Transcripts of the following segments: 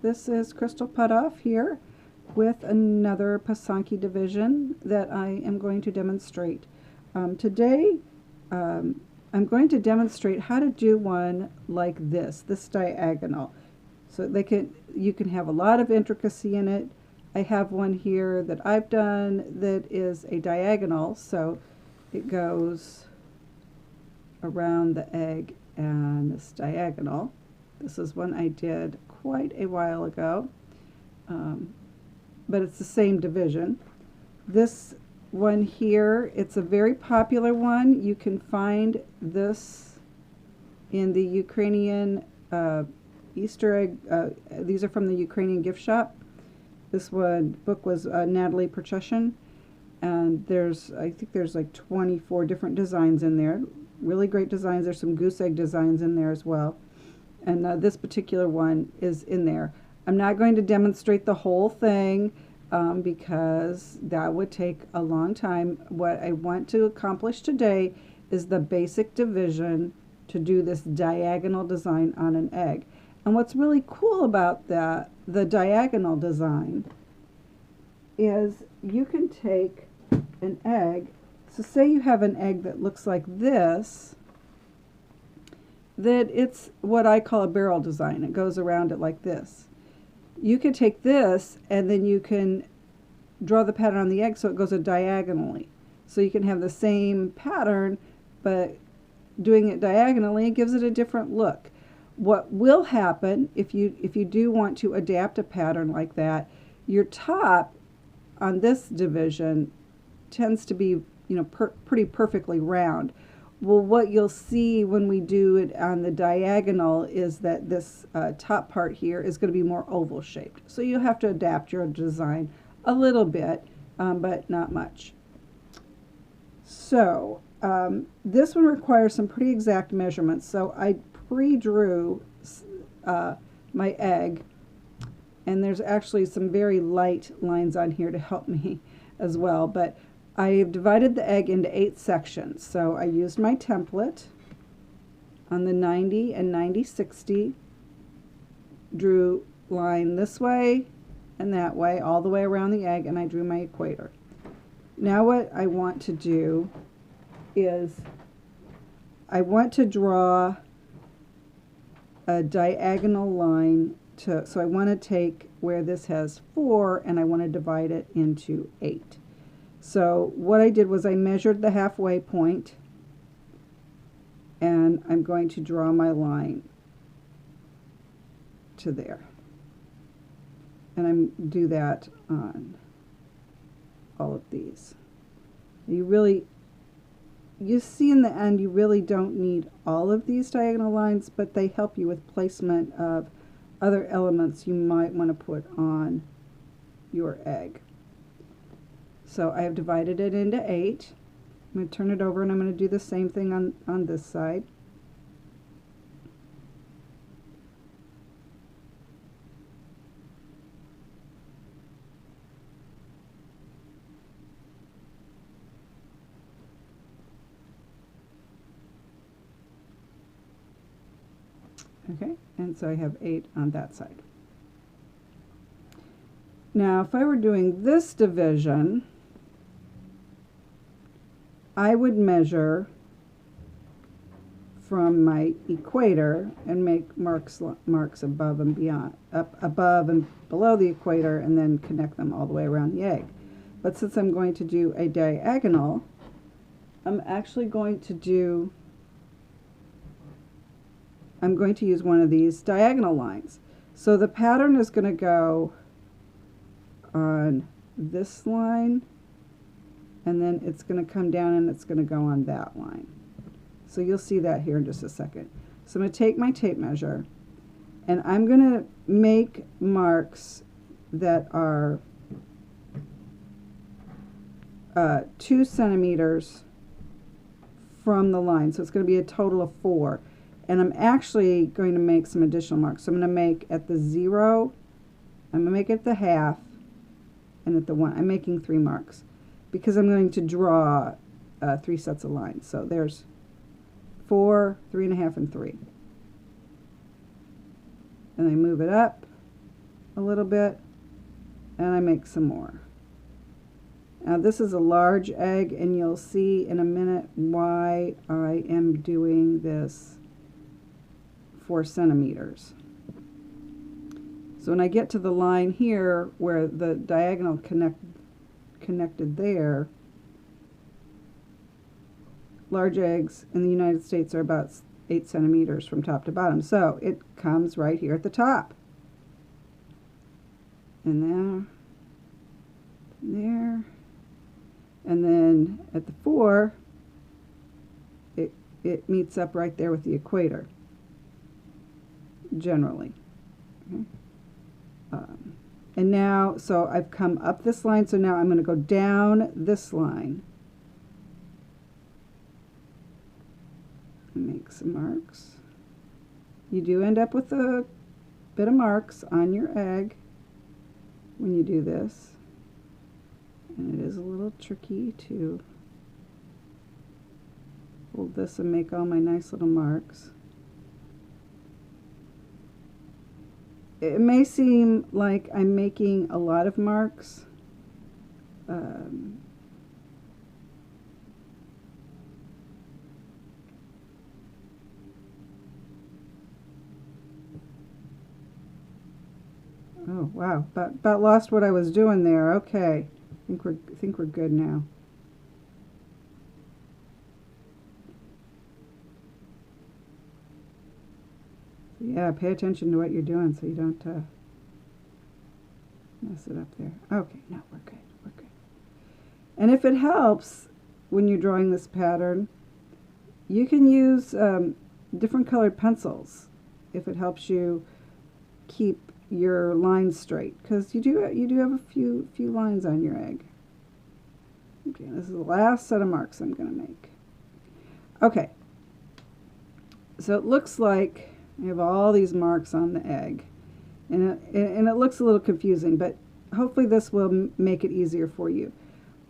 This is Crystal Putoff here with another Pysanky division that I am going to demonstrate. Today I'm going to demonstrate how to do one like this diagonal. So you can have a lot of intricacy in it. I have one here that I've done that is a diagonal, so it goes around the egg and this diagonal. This is one I did quite a while ago, but it's the same division. This one here, it's a very popular one. You can find this in the Ukrainian Easter egg. These are from the Ukrainian Gift Shop. This book was Natalie Percheshin, and I think there's like 24 different designs in there. Really great designs. There's some goose egg designs in there as well. And this particular one is in there. I'm not going to demonstrate the whole thing because that would take a long time. What I want to accomplish today is the basic division to do this diagonal design on an egg. And what's really cool about the diagonal design, is you can take an egg. So say you have an egg that looks like this, that it's what I call a barrel design. It goes around it like this. You can take this and then you can draw the pattern on the egg so it goes diagonally. So you can have the same pattern, but doing it diagonally gives it a different look. What will happen if you do want to adapt a pattern like that, your top on this division tends to be pretty perfectly round. Well, what you'll see when we do it on the diagonal is that this top part here is going to be more oval shaped. So you'll have to adapt your design a little bit, but not much. So this one requires some pretty exact measurements. So I pre-drew my egg, and there's actually some very light lines on here to help me as well, but I've divided the egg into 8 sections. So I used my template on the 90 and 90/60, drew line this way and that way all the way around the egg, and I drew my equator. Now what I want to do is I want to draw a diagonal line so I want to take where this has 4 and I want to divide it into 8. So what I did was I measured the halfway point, and I'm going to draw my line to there. And I'm do that on all of these. You see in the end, you really don't need all of these diagonal lines, but they help you with placement of other elements you might want to put on your egg. So I have divided it into 8. I'm going to turn it over and I'm going to do the same thing on this side. Okay, and so I have 8 on that side. Now if I were doing this division, I would measure from my equator and make marks above and beyond, above and below the equator, and then connect them all the way around the egg. But since I'm going to do a diagonal, I'm going to use one of these diagonal lines. So the pattern is going to go on this line, and then it's going to come down and it's going to go on that line. So you'll see that here in just a second. So I'm going to take my tape measure and I'm going to make marks that are 2 centimeters from the line. So it's going to be a total of 4. And I'm actually going to make some additional marks. So I'm going to make at the 0, I'm going to make it at the half, and at the 1. I'm making 3 marks because I'm going to draw 3 sets of lines. So there's 4, 3 1/2, and 3. And I move it up a little bit, and I make some more. Now this is a large egg, and you'll see in a minute why I am doing this 4 centimeters. So when I get to the line here where the diagonal connected there, large eggs in the United States are about 8 centimeters from top to bottom. So it comes right here at the top. And there. And then at the 4, it meets up right there with the equator, generally. Okay. And now, so I've come up this line, so now I'm going to go down this line. Make some marks. You do end up with a bit of marks on your egg when you do this. And it is a little tricky to hold this and make all my nice little marks. It may seem like I'm making a lot of marks. Oh wow, about lost what I was doing there. Okay, I think we're good now. Yeah, pay attention to what you're doing so you don't mess it up there. Okay, no, we're good. We're good. And if it helps when you're drawing this pattern, you can use different colored pencils if it helps you keep your lines straight, because you do have a few lines on your egg. Okay, this is the last set of marks I'm going to make. Okay, so it looks like I have all these marks on the egg, and it looks a little confusing, but hopefully this will make it easier for you.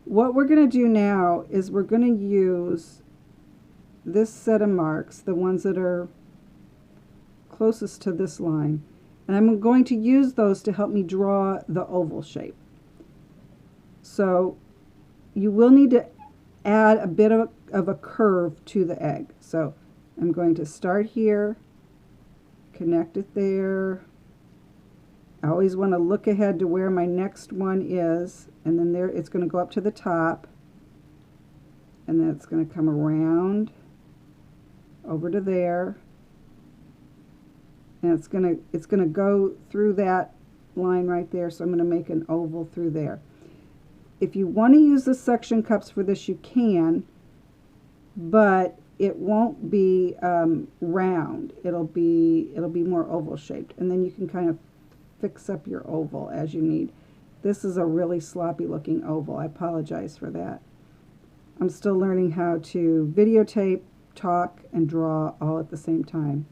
What we're going to do now is we're going to use this set of marks, the ones that are closest to this line, and I'm going to use those to help me draw the oval shape. So you will need to add a bit of a curve to the egg. So I'm going to start here, connect it there. I always want to look ahead to where my next one is, and then there it's going to go up to the top, and then it's going to come around over to there, and it's going to go through that line right there. So I'm going to make an oval through there. If you want to use the suction cups for this, you can, but it won't be round. It'll be more oval shaped, and then you can kind of fix up your oval as you need. This is a really sloppy looking oval. I apologize for that. I'm still learning how to videotape, talk, and draw all at the same time.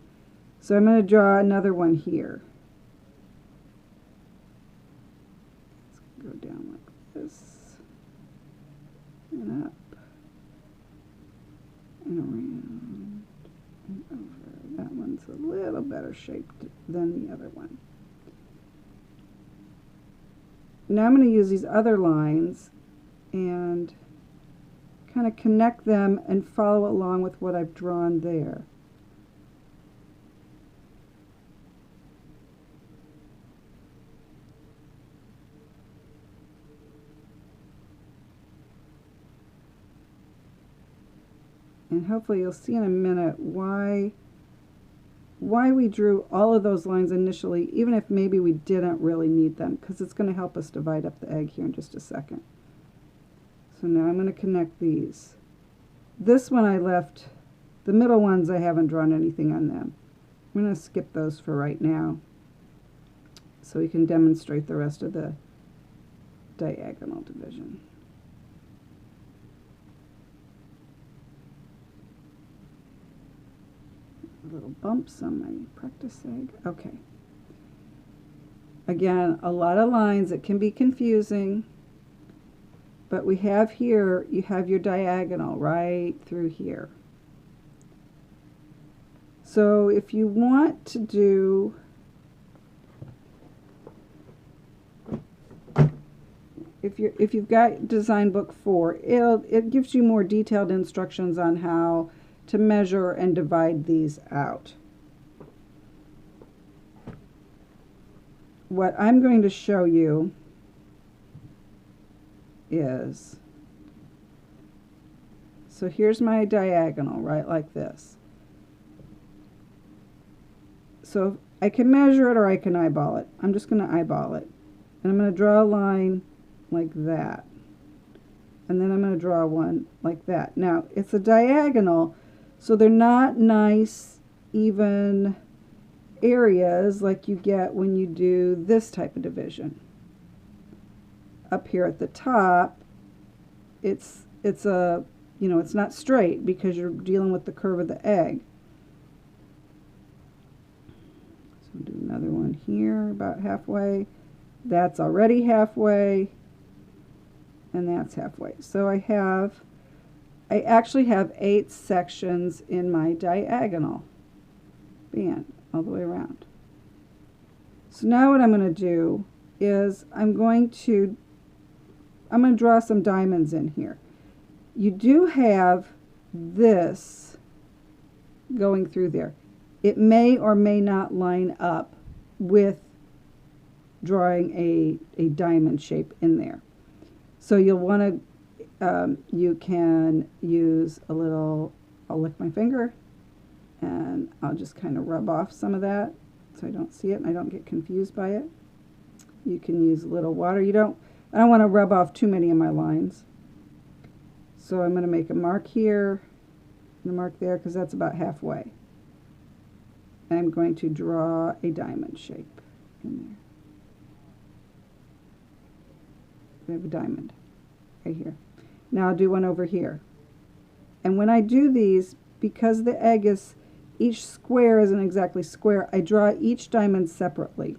So I'm going to draw another one here. Let's go down like this, and up, and around, and over. That one's a little better shaped than the other one. Now I'm going to use these other lines and kind of connect them and follow along with what I've drawn there. And hopefully you'll see in a minute why we drew all of those lines initially, even if maybe we didn't really need them, because it's going to help us divide up the egg here in just a second. So now I'm going to connect these. This one I left, the middle ones I haven't drawn anything on them. I'm going to skip those for right now so we can demonstrate the rest of the diagonal division. Little bumps on my practice egg. Okay. Again, a lot of lines. It can be confusing, but we have here, you have your diagonal right through here. So if you want to do if you've got Design Book 4, it gives you more detailed instructions on how to measure and divide these out. What I'm going to show you is, so here's my diagonal, right, like this. So I can measure it or I can eyeball it. I'm just going to eyeball it. And I'm going to draw a line like that. And then I'm going to draw one like that. Now, it's a diagonal, so they're not nice, even areas like you get when you do this type of division. Up here at the top, it's a, you know, it's not straight because you're dealing with the curve of the egg. So we'll do another one here about halfway. That's already halfway, and that's halfway. So I actually have 8 sections in my diagonal band all the way around. So now what I'm going to do is I'm going to draw some diamonds in here. You do have this going through there. It may or may not line up with drawing a diamond shape in there. So you'll want to, you can use a little, I'll lick my finger and I'll just kind of rub off some of that so I don't see it and I don't get confused by it. You can use a little water. I don't want to rub off too many of my lines. So I'm going to make a mark here and a mark there because that's about halfway. I'm going to draw a diamond shape in there. We have a diamond right here. Now I'll do one over here. And when I do these, because the egg is, each square isn't exactly square, I draw each diamond separately.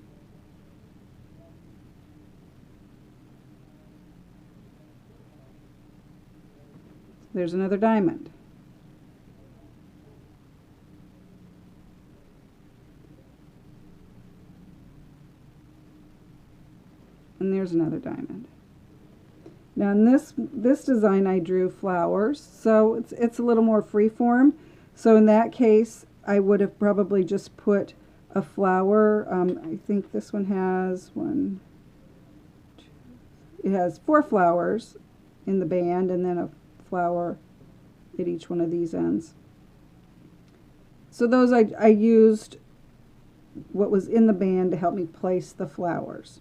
There's another diamond. And there's another diamond. Now in this design I drew flowers, so it's a little more freeform. So in that case I would have probably just put a flower. I think this one has it has 4 flowers in the band and then a flower at each one of these ends. So those I used what was in the band to help me place the flowers.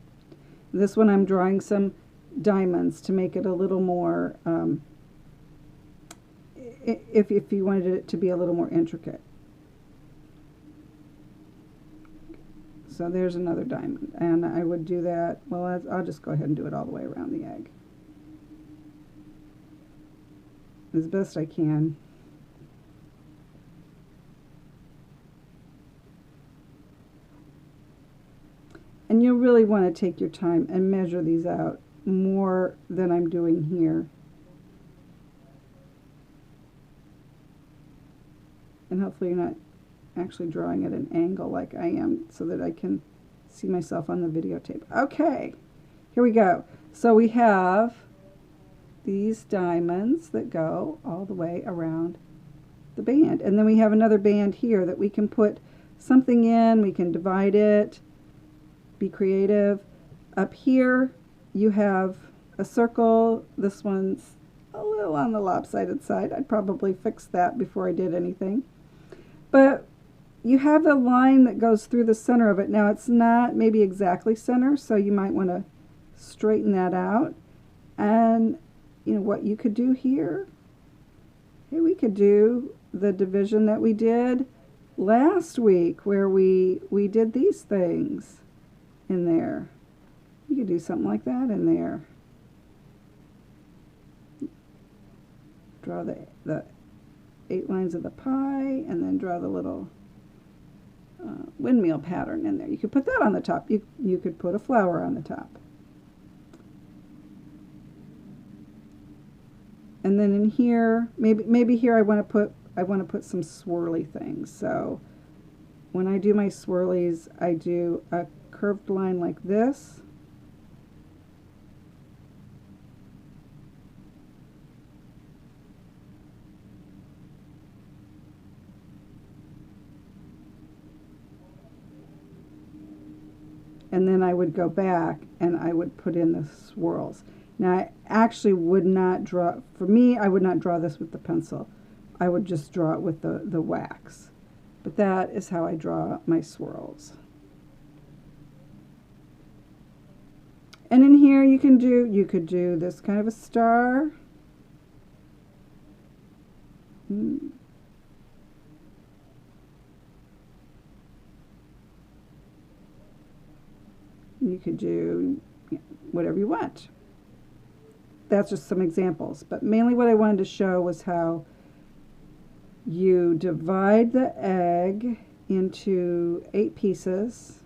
This one I'm drawing some diamonds to make it a little more, if you wanted it to be a little more intricate. So there's another diamond, and I would do that, well, I'll just go ahead and do it all the way around the egg as best I can. And you'll really want to take your time and measure these out more than I'm doing here. And hopefully you're not actually drawing at an angle like I am so that I can see myself on the videotape. Okay, here we go. So we have these diamonds that go all the way around the band. And then we have another band here that we can put something in, we can divide it, be creative. Up here you have a circle. This one's a little on the lopsided side. I'd probably fix that before I did anything. But you have a line that goes through the center of it. Now it's not maybe exactly center, so you might want to straighten that out. And you know what you could do here? Hey, we could do the division that we did last week where we did these things in there. You could do something like that in there. Draw the 8 lines of the pie and then draw the little windmill pattern in there. You could put that on the top. You could put a flower on the top. And then in here, maybe here I want to put some swirly things. So when I do my swirlies, I do a curved line like this. and then I would go back and I would put in the swirls. Now I actually would not draw, for me, I would not draw this with the pencil. I would just draw it with the wax. But that is how I draw my swirls. And in here you could do this kind of a star. You could do whatever you want. That's just some examples, but mainly what I wanted to show was how you divide the egg into 8 pieces.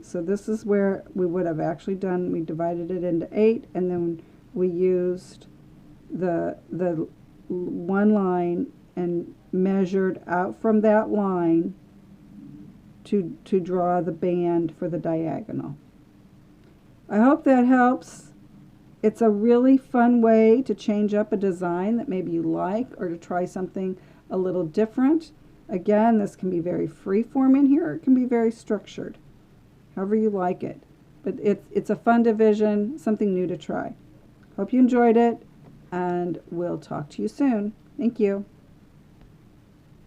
So this is where we would have actually done, we divided it into 8, and then we used the one line and measured out from that line to draw the band for the diagonal. I hope that helps. It's a really fun way to change up a design that maybe you like, or to try something a little different. Again, this can be very free-form in here, or it can be very structured, however you like it. But it's a fun division, something new to try. Hope you enjoyed it, and we'll talk to you soon. Thank you.